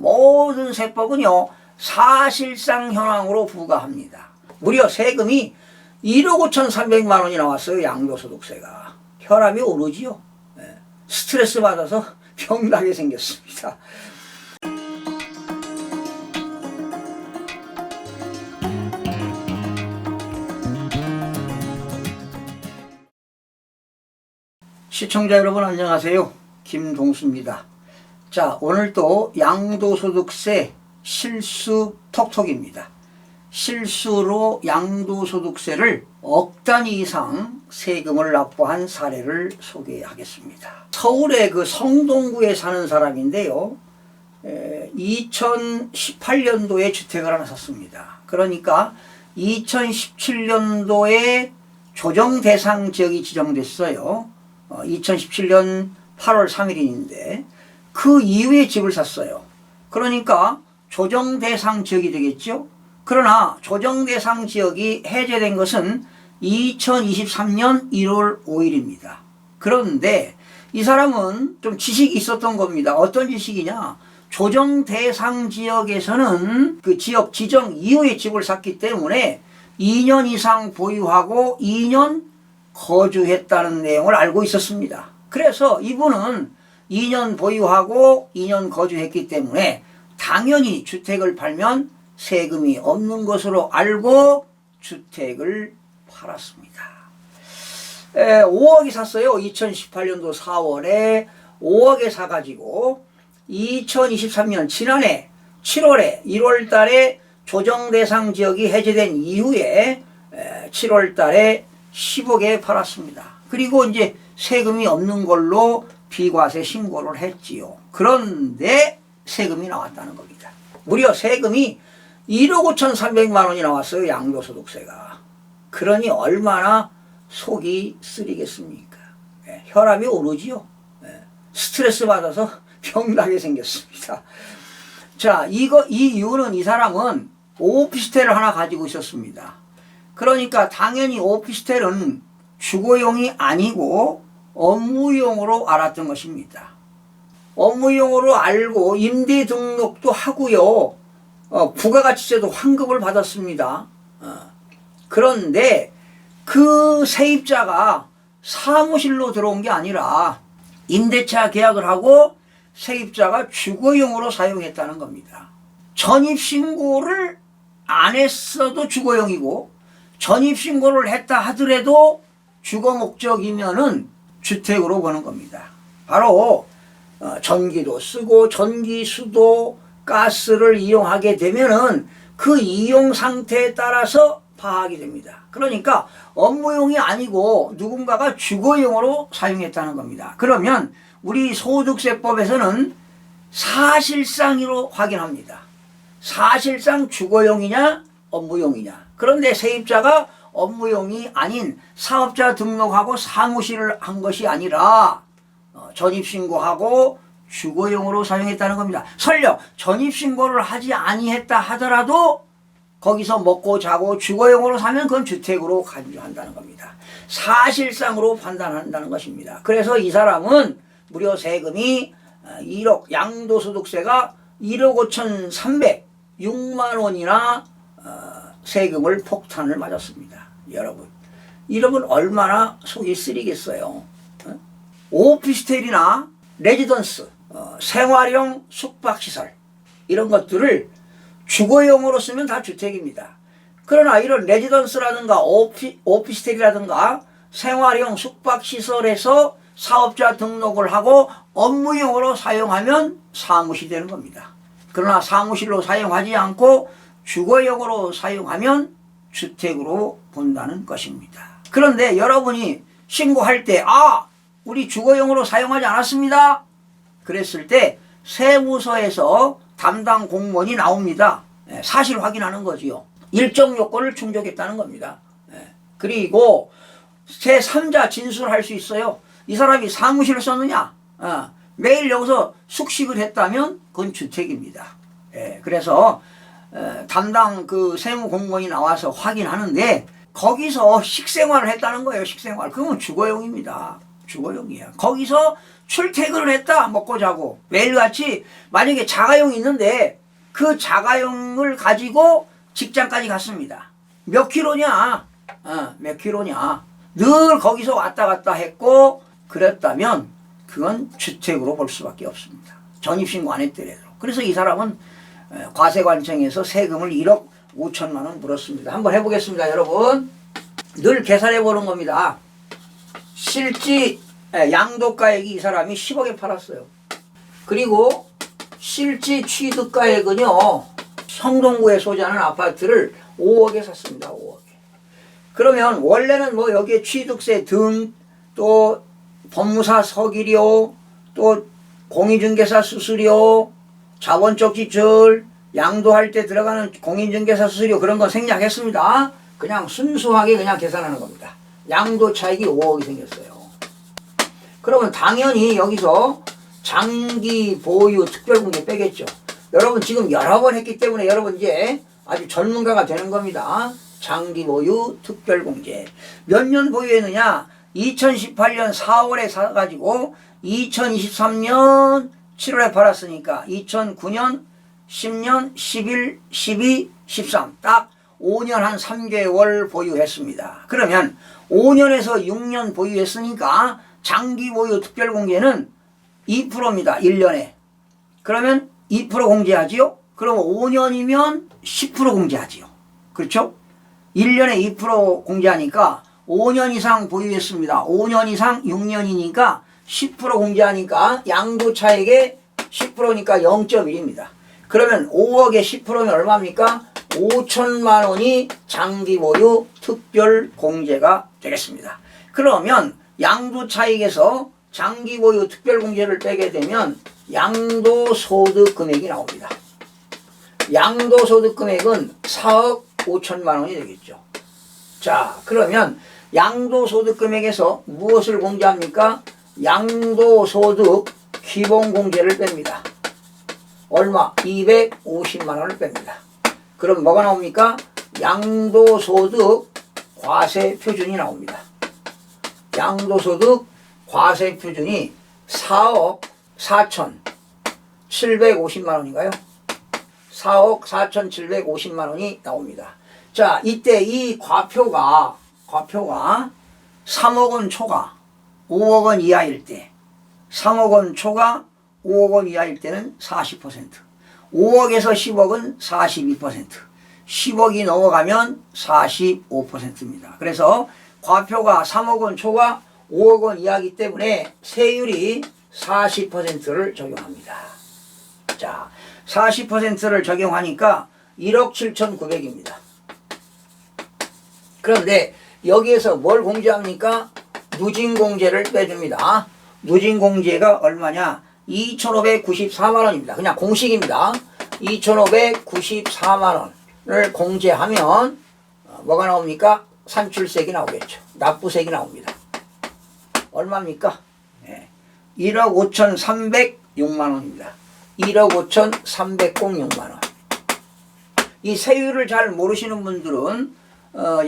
모든 세법은요 사실상 현황으로 부과합니다. 무려 세금이 1억 5,300만 원이 나왔어요. 양도소득세가. 혈압이 오르지요. 스트레스 받아서 병나게 생겼습니다. 시청자 여러분 안녕하세요. 김동수입니다. 자, 오늘 또 양도소득세 실수 톡톡입니다. 실수로 양도소득세를 억 단위 이상 세금을 납부한 사례를 소개하겠습니다. 서울의 그 성동구에 사는 사람인데요. 2018년도에 주택을 하나 샀습니다. 그러니까 2017년도에 조정 대상 지역이 지정됐어요. 2017년 8월 3일인데 그 이후에 집을 샀어요. 그러니까 조정 대상 지역이 되겠죠. 그러나 조정 대상 지역이 해제된 것은 2023년 1월 5일입니다. 그런데 이 사람은 좀 지식이 있었던 겁니다. 어떤 지식이냐? 조정 대상 지역에서는 그 지역 지정 이후에 집을 샀기 때문에 2년 이상 보유하고 2년 거주했다는 내용을 알고 있었습니다. 그래서 이분은 2년 보유하고 2년 거주했기 때문에 당연히 주택을 팔면 세금이 없는 것으로 알고 주택을 팔았습니다. 5억이 샀어요. 2018년도 4월에 5억에 사가지고 2023년 지난해 7월에 1월 달에 조정 대상 지역이 해제된 이후에 7월 달에 10억에 팔았습니다. 그리고 이제 세금이 없는 걸로 비과세 신고를 했지요. 그런데 세금이 나왔다는 겁니다. 무려 세금이 1억 5,300만 원이 나왔어요. 양도소득세가. 그러니 얼마나 속이 쓰리겠습니까? 혈압이 오르지요. 스트레스 받아서 병나게 생겼습니다. 자, 이 이유는 이 사람은 오피스텔을 하나 가지고 있었습니다. 그러니까 당연히 오피스텔은 주거용이 아니고 업무용으로 알았던 것입니다. 업무용으로 알고 임대 등록도 하고요. 부가가치세도 환급을 받았습니다. 그런데 그 세입자가 사무실로 들어온 게 아니라 임대차 계약을 하고 세입자가 주거용으로 사용했다는 겁니다. 전입신고를 안 했어도 주거용이고 전입신고를 했다 하더라도 주거 목적이면은 주택으로 보는 겁니다. 바로 전기도 쓰고 전기수도 가스를 이용하게 되면은 그 이용 상태에 따라서 파악이 됩니다. 그러니까 업무용이 아니고 누군가가 주거용으로 사용했다는 겁니다. 그러면 우리 소득세법에서는 사실상으로 확인합니다. 사실상 주거용이냐 업무용이냐. 그런데 세입자가 업무용이 아닌 사업자 등록하고 사무실을 한 것이 아니라 전입신고하고 주거용으로 사용했다는 겁니다. 설령 전입신고를 하지 아니했다 하더라도 거기서 먹고 자고 주거용으로 사면 그건 주택으로 간주한다는 겁니다. 사실상으로 판단한다는 것입니다. 그래서 이 사람은 무려 세금이 1억, 양도소득세가 1억 5,306만 원이나 세금을 폭탄을 맞았습니다. 여러분 얼마나 속이 쓰리겠어요. 오피스텔이나 레지던스, 생활형 숙박시설 이런 것들을 주거용으로 쓰면 다 주택입니다. 그러나 이런 레지던스라든가 오피스텔이라든가 생활형 숙박시설에서 사업자 등록을 하고 업무용으로 사용하면 사무실이 되는 겁니다. 그러나 사무실로 사용하지 않고 주거용으로 사용하면 주택으로 본다는 것입니다. 그런데 여러분이 신고할 때 우리 주거용으로 사용하지 않았습니다. 그랬을 때 세무서에서 담당 공무원이 나옵니다. 사실 확인하는 거지요. 일정 요건을 충족했다는 겁니다. 그리고 제3자 진술할 수 있어요. 이 사람이 사무실을 썼느냐? 매일 여기서 숙식을 했다면 그건 주택입니다. 그래서 담당 그 세무 공무원이 나와서 확인하는데 거기서 식생활을 했다는 거예요. 식생활. 그건 주거용입니다. 주거용이야. 거기서 출퇴근을 했다. 먹고 자고. 매일같이 만약에 자가용이 있는데 그 자가용을 가지고 직장까지 갔습니다. 몇 킬로냐? 몇 킬로냐? 늘 거기서 왔다 갔다 했고 그랬다면 그건 주택으로 볼 수밖에 없습니다. 전입신고 안 했더라도. 그래서 이 사람은 과세관청에서 세금을 1억 5천만 원 물었습니다. 한번 해보겠습니다, 여러분. 늘 계산해 보는 겁니다. 실지 양도가액이 이 사람이 10억에 팔았어요. 그리고 실지 취득가액은요, 성동구에 소재하는 아파트를 5억에 샀습니다. 5억에. 그러면 원래는 뭐 여기에 취득세 등 또 법무사 서기료 또 공인중개사 수수료 자본적 지출 양도할 때 들어가는 공인중개사 수수료 그런 건 생략했습니다. 그냥 순수하게 그냥 계산하는 겁니다. 양도 차익이 5억이 생겼어요. 그러면 당연히 여기서 장기 보유 특별공제 빼겠죠. 여러분 지금 여러 번 했기 때문에 여러분 이제 아주 전문가가 되는 겁니다. 장기 보유 특별공제. 몇 년 보유했느냐? 2018년 4월에 사가지고 2023년 7월에 팔았으니까 2009년, 10년, 11, 12, 13 딱 5년 한 3개월 보유했습니다. 그러면 5년에서 6년 보유했으니까 장기 보유 특별공제는 2%입니다. 1년에. 그러면 2% 공제하지요? 그럼 5년이면 10% 공제하지요. 그렇죠? 1년에 2% 공제하니까 5년 이상 보유했습니다. 5년 이상 6년이니까 10% 공제하니까 양도차익의 10%니까 0.1입니다. 그러면 5억에 10%면 얼마입니까? 5천만 원이 장기 보유 특별 공제가 되겠습니다. 그러면 양도차익에서 장기 보유 특별 공제를 빼게 되면 양도소득 금액이 나옵니다. 양도소득 금액은 4억 5천만 원이 되겠죠. 자, 그러면 양도소득 금액에서 무엇을 공제합니까? 양도소득 기본공제를 뺍니다. 얼마? 250만 원을 뺍니다. 그럼 뭐가 나옵니까? 양도소득 과세표준이 나옵니다. 양도소득 과세표준이 4억 4,750만 원인가요? 4억 4,750만 원이 나옵니다. 자, 이때 이 과표가 3억 원 초과 5억 원 이하일 때 3억 원 초과 5억 원 이하일 때는 40%, 5억에서 10억은 42%, 10억이 넘어가면 45%입니다. 그래서 과표가 3억 원 초과 5억 원 이하이기 때문에 세율이 40%를 적용합니다. 자, 40%를 적용하니까 1억 7,900입니다. 그런데 여기에서 뭘 공제합니까? 누진공제를 빼줍니다. 누진공제가 얼마냐? 2,594만 원입니다. 그냥 공식입니다. 2,594만 원을 공제하면 뭐가 나옵니까? 산출세액이 나오겠죠. 납부세액이 나옵니다. 얼마입니까? 1억 5,306만 원입니다. 1억 5,306만 원. 이 세율을 잘 모르시는 분들은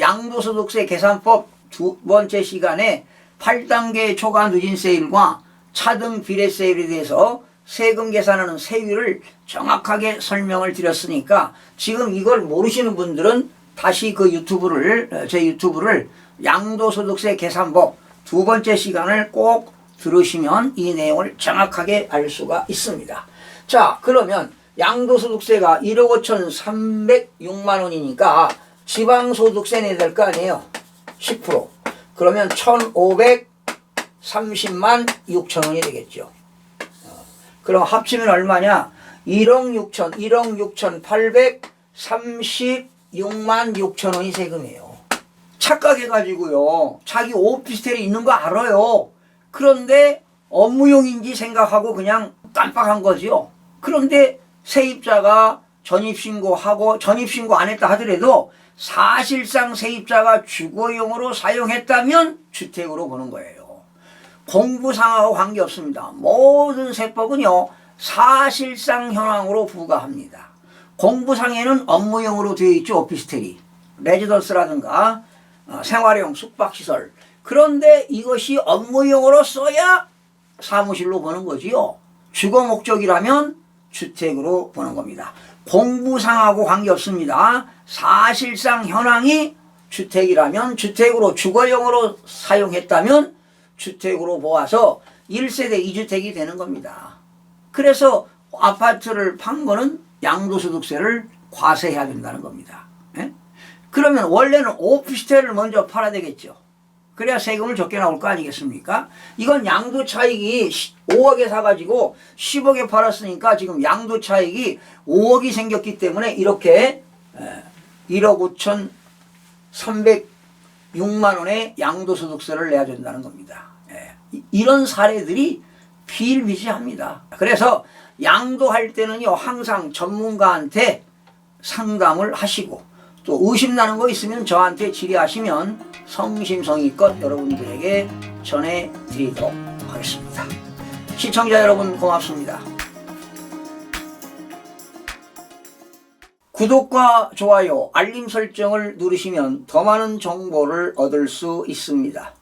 양도소득세 계산법 두 번째 시간에 8단계 초과 누진세율과 차등 비례세율에 대해서 세금 계산하는 세율을 정확하게 설명을 드렸으니까 지금 이걸 모르시는 분들은 다시 그 제 유튜브를 양도소득세 계산법 두 번째 시간을 꼭 들으시면 이 내용을 정확하게 알 수가 있습니다. 자, 그러면 양도소득세가 1억 5,306만 원이니까 지방소득세 내야 될 거 아니에요. 10%. 그러면 1,530만 6천 원이 되겠죠. 그럼 합치면 얼마냐? 1억 6천 6만 6천 원이 세금이에요. 착각해가지고요. 자기 오피스텔이 있는 거 알아요. 그런데 업무용인지 생각하고 그냥 깜빡한 거지요. 그런데 세입자가 전입신고하고 전입신고 안 했다 하더라도 사실상 세입자가 주거용으로 사용했다면 주택으로 보는 거예요. 공부상하고 관계없습니다. 모든 세법은요. 사실상 현황으로 부과합니다. 공부상에는 업무용으로 되어 있죠. 오피스텔이. 레지던스라든가 생활용 숙박시설. 그런데 이것이 업무용으로 써야 사무실로 보는 거지요. 주거 목적이라면 주택으로 보는 겁니다. 공부상하고 관계없습니다. 사실상 현황이 주택이라면 주택으로 주거용으로 사용했다면 주택으로 보아서 1세대 2주택이 되는 겁니다. 그래서 아파트를 판 거는 양도소득세를 과세해야 된다는 겁니다. 예? 그러면 원래는 오피스텔을 먼저 팔아야 되겠죠. 그래야 세금을 적게 나올 거 아니겠습니까? 이건 양도 차익이 5억에 사가지고 10억에 팔았으니까 지금 양도 차익이 5억이 생겼기 때문에 이렇게 1억 5,306만 원의 양도소득세를 내야 된다는 겁니다. 이런 사례들이 비일비재합니다. 그래서 양도할 때는요, 항상 전문가한테 상담을 하시고 또 의심나는 거 있으면 저한테 질의하시면 성심성의껏 여러분들에게 전해드리도록 하겠습니다. 시청자 여러분 고맙습니다. 구독과 좋아요, 알림 설정을 누르시면 더 많은 정보를 얻을 수 있습니다.